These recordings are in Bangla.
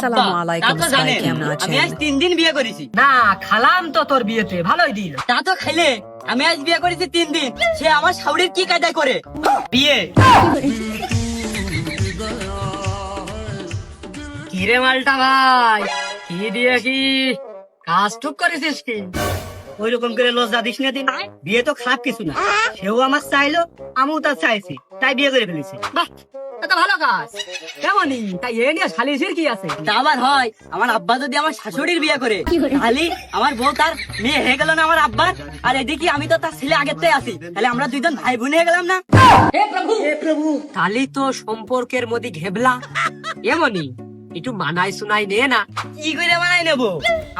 আসসালামু আলাইকুম সবাই, কেমন আছেন? আমি আজ 3 দিন বিয়ে করেছি। না খালাম তো তোর বিয়েতে ভালোই দিল। তা তো খাইলে আমি আজ বিয়ে করেছি 3 দিন, সে আমার শাশুড়ির কি কায়দায় করে বিয়ে। কিরে মালটা ভাই, কি দিয়ে কি কাজ টুক করেছিস কি? ওই রকম করে লজ্জা দিস না দিন, বিয়ে তো খারাপ কিছু না, সেও আমার চাইলো আমিও তার চাইছি, তাই বিয়ে করে ফেলেছি। বাহ, এটা ভালো কাজ। কেমনই তাই এ নিয়ে সালিসের কি আছে? তা আবার হয়, আমার আব্বা যদি আমার শাশুড়ির বিয়ে করে তাহলে আমার বউ তার মেয়ে হয়ে গেল না আমার আব্বার, আর এদিকে আমি তো তার ছেলে আগের থেকে আছি, তাহলে আমরা দুইজন ভাই বোন হয়ে গেলাম না? হে প্রভু, তাহলে তো সম্পর্কের মধ্যে ঘেবলা। এমনই একটু মানাই শুনাই নে না। কি করে বানাই নেবো?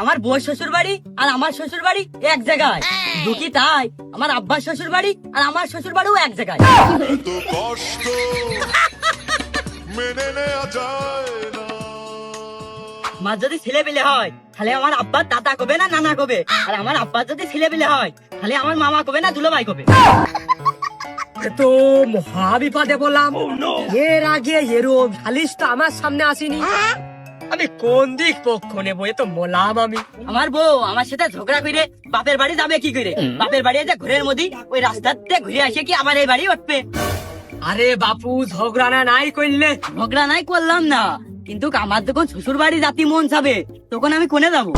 আমার বউ শ্বশুর বাড়ি আর আমার শ্বশুর বাড়ি এক জায়গায়, দুঃখী তাই আমার আব্বার শ্বশুর বাড়ি আর আমার শ্বশুর বাড়িও এক জায়গায়। এত কষ্ট মেনে নেওয়া যায় না। আমার যদি ছেলে পেলে হয় তাহলে আমার আব্বার দাদা কবে না নানা কবে, আর আমার আব্বার যদি ছেলে পেলে হয় তাহলে আমার মামা কবে না দুলাভাই কবে। তো মহা বিপদে বললাম। এর আগে এরম সালিশ তো আমার সামনে আসেনি। আমি কোন দিক পক্ষ নেবো এ তো বললাম আমি। আমার বউ আমার সাথে ঝগড়া করে বাপের বাড়ি যাবে কি করে? বাপের বাড়ি যে ঘরের মধ্যে ওই রাস্তাতে ঘুরে আসে কি আবার এই বাড়ি উঠবে? আরে বাপু, ঝগড়া না নাই করলে? ঝগড়া নাই করলাম না, কিন্তু আমার যখন শ্বশুর বাড়ি জাতি মন যাবে তখন আমি কোনে যাবো?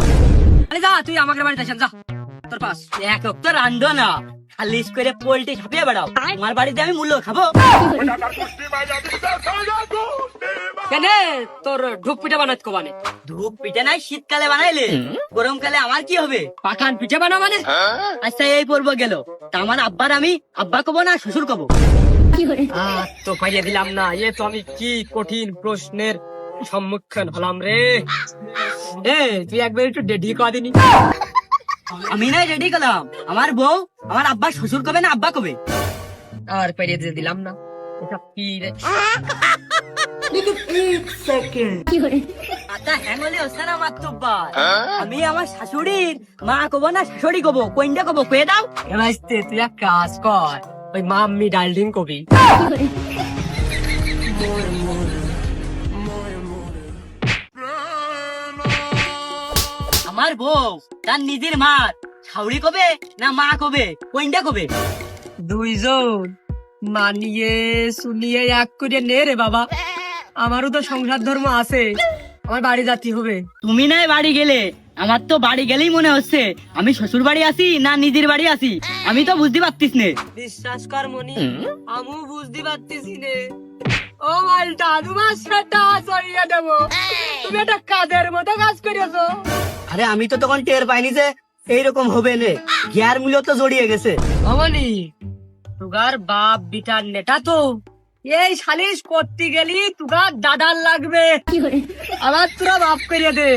আরে যা তুই আমাকে বাড়িতে আসেন, যা তোর পাস। এক তো রান্ধো না, খালিশ করে পোল্ট্রি ছাপিয়ে বেড়াও, আমার বাড়িতে আমি মূল্য খাবো? কেন তোর ঢুক পিঠা বানাত কো মানে? ধূপ পিঠে নাই শীতকালে বানাইলে, গরমকালে আমার কি হবে? পাখান পিঠা বানা মানে? আচ্ছা এই পর্ব গেল, তা আমার আব্বার আমি আব্বা কব না শ্বশুর কব? তো পাইয়ে দিলাম না। এ তো আমি কি কঠিন প্রশ্নের সম্মুখীন হলাম রে। এ তুই একবার একটু ডেডি করা দিনি। আমি নাই রেডি করলাম, আমার বউ আমার আব্বা শ্বশুর কবে না আব্বা কবে? আর পাইয়ে দিয়ে দিলাম না। এটা কি রে? আচ্ছা হ্যাঁ বলে হচ্ছে না মাতুব্বার, আমি আমার শাশুড়ির মা কব না শাশুড়ি কব, কোনটা কব কয়ে দাও? এবার তুই এক কাজ কর, ওই মাম্মি ডালডিং কবি। আমার বউ তার নিজের মা শাশুড়ি কবে না মা কবে, কোনটা কবে? দুইজন মানিয়ে শুনিয়ে এক করে নে রে বাবা। আমারও তো সংসার ধর্ম আছে, আমার বাড়ি জাতি হবে। তুমি নাই বাড়ি গেলে, আমার তো বাড়ি গেলেই মনে হচ্ছে আমি শ্বশুর বাড়ি আছি না নিজের বাড়ি আছি, আমি তো বুঝতে পারতিস নে। বিশ্বাস কর মনি, আমিও বুঝতে পারতেছি নে। ও মালটা, তোমার সেটা সরিয়ে দেবো। তুমি একটা কাজের মতো কাজ করেছো। আরে আমি তো তখন টের পাইনি যে এইরকম হবে নে, গ্যার মূল্য তো জড়িয়ে গেছে। অমনি তুগার বাপ বিটার নেটা তো এই সালিশ করতে গেলি তুগার দাদার লাগবে, আবার তোরা বাপ করে দে।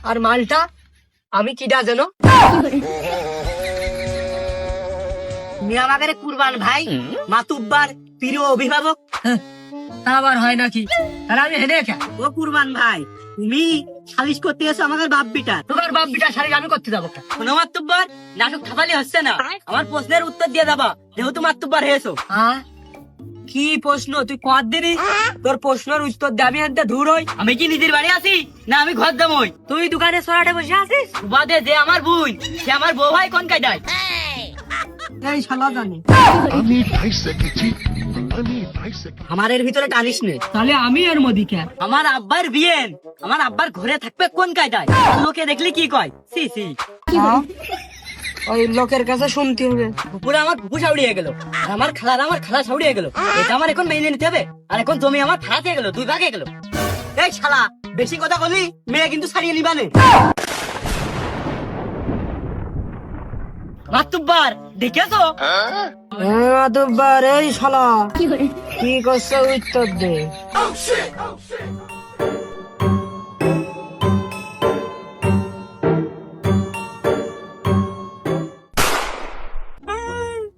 আর মালটা আমি কিডা যেন? তুমি আমাকে কুরবান ভাই, মাতুব্বার প্রিয় অভিভাবক। তা আবার হয় নাকি? তাহলে আমি হেনে খা। ও কুরবান ভাই, তুমি সালিশ করতে এসো আমাদের বাপ বিটা। তোমার বাপ বিটার সালিশ আমি করতে যাবো। কোনো মাতুব্বার নাটক থাকালে হচ্ছে না, আমার প্রশ্নের উত্তর দিয়ে যাবা, যেহেতু মাতুব্বার হয়েছো। হ্যাঁ, কি প্রশ্ন তুই কর দিলি? তোর প্রশ্নের উত্তর দাবি আনতে দূর হই। আমি কি নিজের বাড়ি আছি না আমি ঘর জামই? তুই দোকানে সরাটে বসে আছিস? বাদে যে আমার বোন, সে আমার বউ ভাই কোন কায়দায়? এই শালা জানি। আমি ভাইসে গেছি, আমি ভাইসে গেছি। আমার এর ভিতরে টানিস নে। তাহলে আমি এর মধ্যে কে? আমার আব্বার বিয়ে, আমার আব্বার ঘরে থাকবে কোন কায়দায়? আর লোকে দেখলি কি কয়? সি সি, ওই লোকের কাছে শুনতে হবে। পুরো আমার ফুপু সাউড়িয়ে গেল, আর আমার খালা সাউড়িয়ে গেল, এটা আমার এখন মেনে নিতে হবে। আর এখন জমি আমার ফাঁকে গেল, 2 ভাগে গেল। এই শালা বেশি কথা বলি, মেয়ে কিন্তু ছাড়িয়ে নিবানে। মাতুব্বার দেখেছো? মাতুব্বার, এই শালা কি করছো উত্তর দে।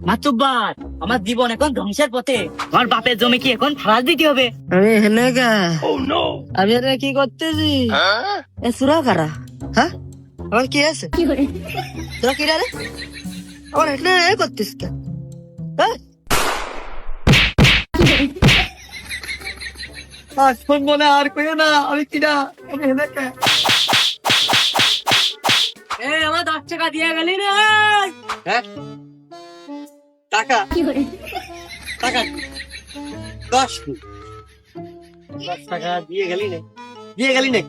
মাতুব্বার, আমার জীবন এখন ধ্বংসের পথে, আমার বাপের জমি কি এখন ফারাজ দিতে হবে? আমি হেনে গা, আমি এখানে কি করতেছি? এ সুরা কারা? হ্যাঁ, আমার কি আছে? তোরা কি রে? আমার এখানে করতিস কেন? হ্যাঁ, আসল বলে আর কইও না, আমি কিনা আমি হেনেকে আমার 10 টাকা দিয়ে গেলি রে। হ্যাঁ টাকা টাকা 10 টাকা দিয়ে গেলি না